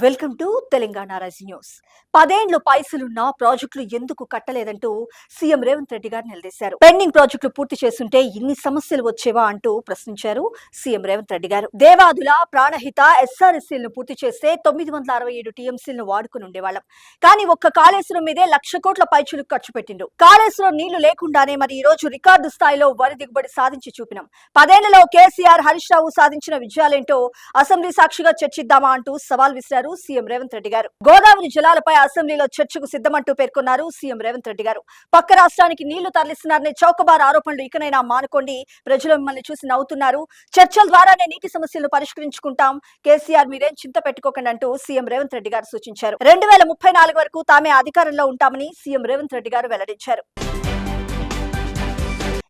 Welcome to Telangana rise news. 10 పైసలున్న ప్రాజెక్టులు ఎందుకు కట్టలేదంటూ సీఎం రేవంత్ రెడ్డి గారు నిలదీశారు. పెండింగ్ ప్రాజెక్టులు పూర్తి చేస్తుంటే ఇన్ని సమస్యలు వచ్చేవా అంటూ ప్రశ్నించారు సీఎం రేవంత్ రెడ్డి గారు. దేవాదుల ప్రాణహిత ఎస్ఆర్ఎస్సీలను పూర్తి చేస్తే 967 టీఎంసీలను వాడుకుని ఉండేవాళ్ళం. కానీ ఒక్క కాళేశ్వరం మీదే 1,00,000 కోట్ల పైచులు ఖర్చు పెట్టిండు. కాళేశ్వరం నీళ్లు లేకుండానే మరి ఈ రోజు రికార్డు స్థాయిలో వరి దిగుబడి సాధించి చూపినాం. 10 కేసీఆర్ హరీష్ రావు సాధించిన విజయాలేంటో అసెంబ్లీ సాక్షిగా చర్చిద్దామా అంటూ సవాల్ విసిరారు సీఎం రేవంత్ రెడ్డి గారు. గోదావరి జలాలపై అసెంబ్లీలో చర్చకు సిద్ధమంటూ పేర్కొన్నారు సీఎం రేవంత్ రెడ్డి గారు. పక్క రాష్ట్రానికి నీళ్లు తరలిస్తున్నారనే చౌకబార్ ఆరోపణలు ఇకనైనా మానుకోండి. ప్రజలు మిమ్మల్ని చూసి నవ్వుతున్నారు. చర్చల ద్వారానే నీటి సమస్యలను పరిష్కరించుకుంటాం. కేసీఆర్ మీరేం చింత పెట్టుకోకండి అంటూ సీఎం రేవంత్ రెడ్డి గారు సూచించారు. 2034 వరకు తామే అధికారంలో ఉంటామని సీఎం రేవంత్ రెడ్డి గారు వెల్లడించారు.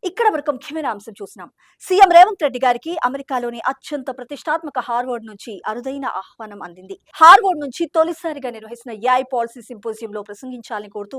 ఇక్కడ వరకు ముఖ్యమైన అంశం చూసినాం. సీఎం రేవంత్ రెడ్డి గారికి అమెరికాలోని అత్యంత ప్రతిష్టాత్మక హార్వర్డ్ నుంచి అరుదైన ఆహ్వానం అందింది. హార్వర్డ్ నుంచి తొలిసారిగా నిర్వహిస్తున్న ఏఐ పాలసీ సింపోజియంలో ప్రసంగించాలని కోరుతూ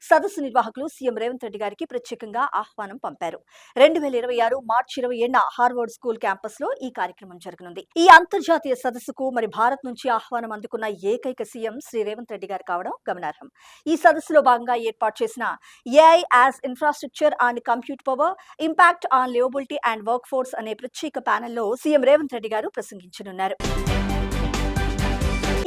సదస్సు నిర్వాహకులు సీఎం రేవంత్ రెడ్డి గారికి ప్రత్యేకంగా ఆహ్వానం పంపారు. 2026 మార్చి 27న హార్వర్డ్ స్కూల్ క్యాంపస్ లో ఈ కార్యక్రమం జరగనుంది. ఈ అంతర్జాతీయ సదస్సుకు మరి భారత్ నుంచి ఆహ్వానం అందుకున్న ఏకైక సీఎం శ్రీ రేవంత్ రెడ్డి గారు కావడం గమనార్హం. ఈ సదస్సులో భాగంగా ఏర్పాటు చేసిన AI as infrastructure and compute power impact on liveability and work force అనే ప్రత్యేక ప్యానెల్లో సీఎం రేవంత్ రెడ్డి గారు ప్రసంగించనున్నారు.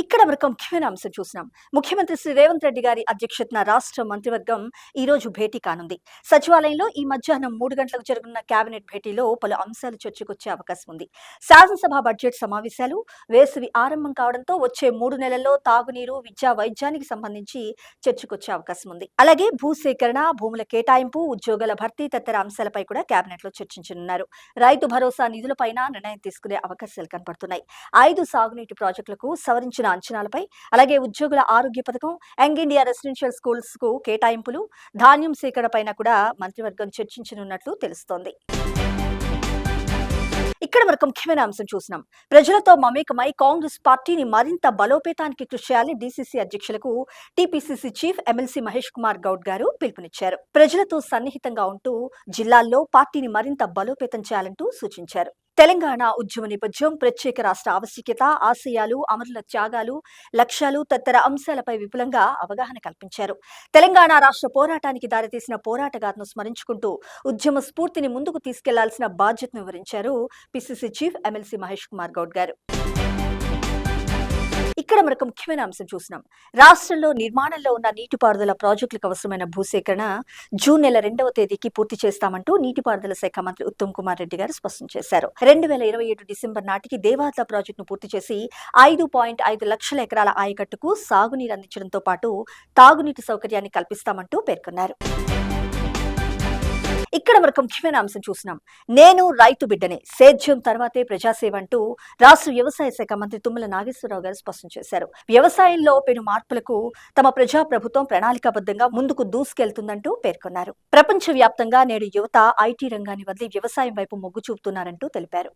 ఇక్కడ వరకు ముఖ్యమైన అంశం చూసినాం. ముఖ్యమంత్రి శ్రీ రేవంత్ రెడ్డి గారి అధ్యక్షతన రాష్ట్ర మంత్రివర్గం ఈ రోజు భేటీ కానుంది. సచివాలయంలో ఈ మధ్యాహ్నం 3 గంటలకు జరగనున్న కేబినెట్ భేటీలో పలు అంశాలు చర్చకొచ్చే అవకాశం ఉంది. శాసనసభ బడ్జెట్ సమావేశాలు, వేసవి ఆరంభం కావడంతో వచ్చే 3 నెలల్లో తాగునీరు, విద్యా, వైద్యానికి సంబంధించి చర్చకొచ్చే అవకాశం ఉంది. అలాగే భూసేకరణ, భూముల కేటాయింపు, ఉద్యోగాల భర్తీ తదితర అంశాలపై కూడా కేబినెట్ లో చర్చించనున్నారు. రైతు భరోసా నిధులపైన నిర్ణయం తీసుకునే అవకాశాలు కనపడుతున్నాయి. 5 సాగునీటి ప్రాజెక్టులకు సవరించిన అంచనాలపై, అలాగే ఉద్యోగుల ఆరోగ్య పథకం, యంగ్ ఇండియా రెసిడెన్షియల్ స్కూల్స్ కు కేటాయింపులు, ధాన్యం సేకరణ పైన కూడా మంత్రివర్గం చర్చించనున్నట్లు తెలుస్తోంది. ఇక్కడ వరకు ముఖ్యమైన అంశం చూసినాం. ప్రజలతో మమేకమై కాంగ్రెస్ పార్టీని మరింత బలోపేతానికి కృషి చేయాలని డీసీసీ అధ్యక్షులకు TPCC chief MLC Mahesh Kumar Goud గారు పిలుపునిచ్చారు. ప్రజలతో సన్నిహితంగా ఉంటూ జిల్లాల్లో పార్టీని మరింత బలోపేతం చేయాలంటూ సూచించారు. తెలంగాణ ఉద్యమ నేపథ్యం, ప్రత్యేక రాష్ట్ర ఆవశ్యకత, ఆశయాలు, అమరుల త్యాగాలు, లక్ష్యాలు తదితర అంశాలపై విపులంగా అవగాహన కల్పించారు. తెలంగాణ రాష్ట్ర పోరాటానికి దారితీసిన పోరాటగాథను స్మరించుకుంటూ ఉద్యమ స్ఫూర్తిని ముందుకు తీసుకెళ్లాల్సిన బాధ్యతను వివరించారు PCC chief MLC Mahesh Kumar Goud గారు. ఇక్కడ మరొక ముఖ్యమైన అంశం చూసినాం. రాష్ట్రంలో నిర్మాణంలో ఉన్న నీటిపారుదల ప్రాజెక్టులకు అవసరమైన భూసేకరణ జూన్ నెల 2వ తేదీకి పూర్తి చేస్తామంటూ నీటిపారుదల శాఖ మంత్రి ఉత్తమ్ కుమార్ రెడ్డి గారు స్పష్టం చేశారు. 2027 డిసెంబర్ నాటికి దేవాదుల ప్రాజెక్టును పూర్తి చేసి 5.5 లక్షల ఎకరాల ఆయకట్టుకు సాగునీరు అందించడంతో పాటు తాగునీటి సౌకర్యాన్ని కల్పిస్తామంటూ పేర్కొన్నారు. ఇక్కడ మరొక ముఖ్యమైన అంశం చూసినాం. నేను రైతు బిడ్డనే, సేద్యం తర్వాతే ప్రజాసేవ అంటూ రాష్ట్ర వ్యవసాయ శాఖ మంత్రి తుమ్మల నాగేశ్వరరావు గారు స్పష్టం చేశారు. వ్యవసాయంలో పెను మార్పులకు తమ ప్రజా ప్రభుత్వం ప్రణాళికాబద్ధంగా ముందుకు దూసుకెళ్తుందంటూ పేర్కొన్నారు. ప్రపంచవ్యాప్తంగా నేడు యువత ఐటీ రంగాన్ని వదిలి వ్యవసాయం వైపు మొగ్గు చూపుతున్నారంటూ తెలిపారు.